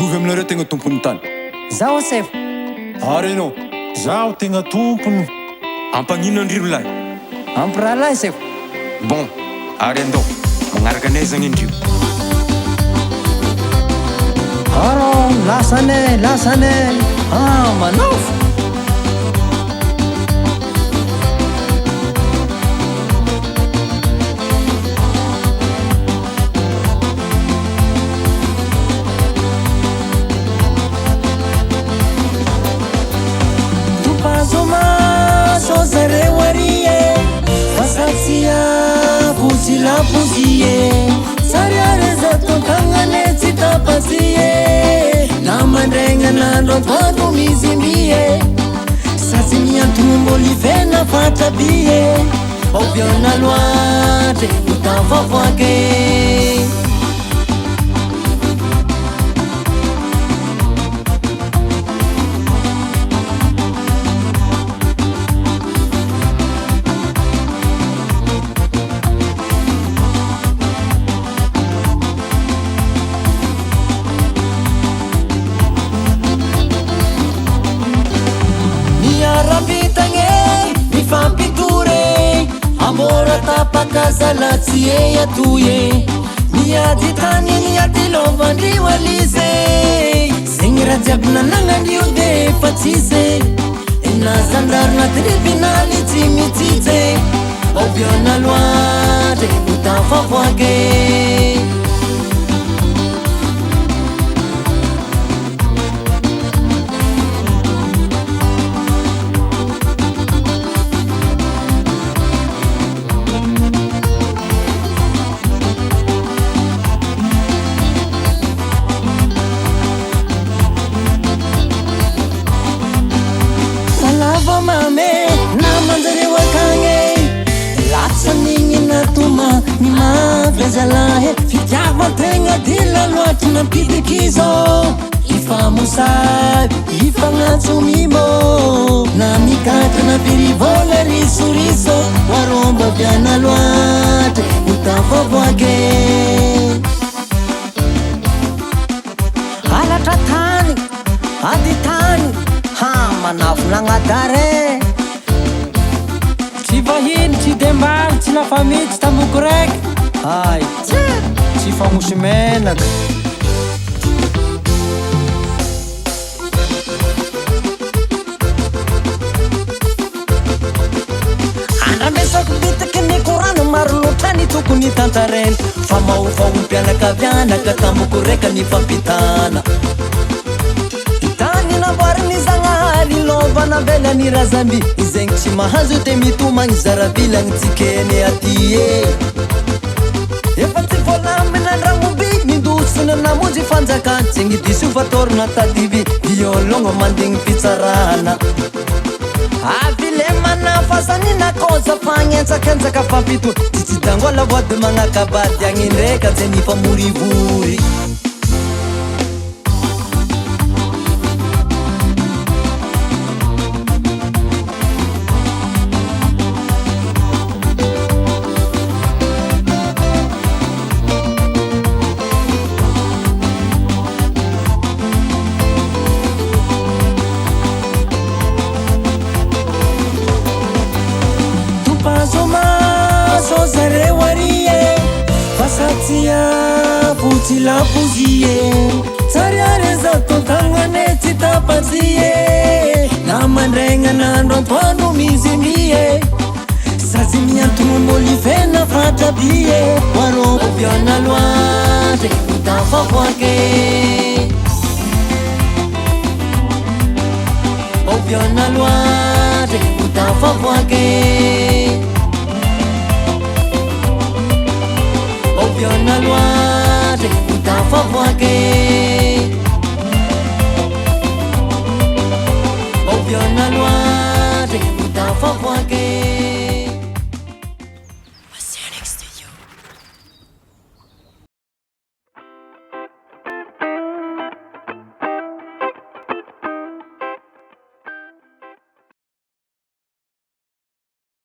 Mitovy aminareo tegna tompony tany. Zaho asefo. Ary anao, zaho tegna tompony. ampagnino andrio lahy. Ampirahalahy sefo. Bon, ary andao magnaraka anay zagny andrio. Arô, lasanay. Manofo. Lapuzie Sariare zato kangane citapazie Namanrenga nando twanu mizimbie Sazimia tumbo livena fatabie Obiona luate utafafwake Tapakazalatie ya tuye Niati tani niati lovandi walize Singira jabna nangandi ude patise Ina zandar na tribunali timitite Obiona luate utafafwake Zalahe fitiava tegna dila loatra nampitikizo ifamosaby ifagnatsomimo na mikatra na pirivola risoriso waromba viana loatra utafavoake Alatra tany, ady tany, manafo nagnadare. Tsy vahiny, tsy dembary, tsy lafamy, tsy tamboko raiky. Ay, tsy famosy menaka. Anamesako bitaky ny korana maro loatra ny tokony tantareny Fa maovao mpianakavianaka tamboko raika ny fampitana Tany namboariny Zagnahary lovana vela ny razamby Izegny tsy mahazo te mitomagny zaravilagny tsikeny aty Efa tsy volamina andramoby Nindosina namonjy fanjakany Zegny diso fatorona tadivy Violongo mandigny fitsarana Avilemana fasanina koza fagnentsakenzaka fampito Tsy dangola vody magnakabady agny ndraika Ze ny famorivory Futi la puzie Sariare zato kangane citapazie Namanrenga nando twanu mizimbie Sazimia tumbo livena fatabie Warobo viana luate utafafwake Obiona luate utafafwake Obiona luate utafafwake Obiona luate utafafwake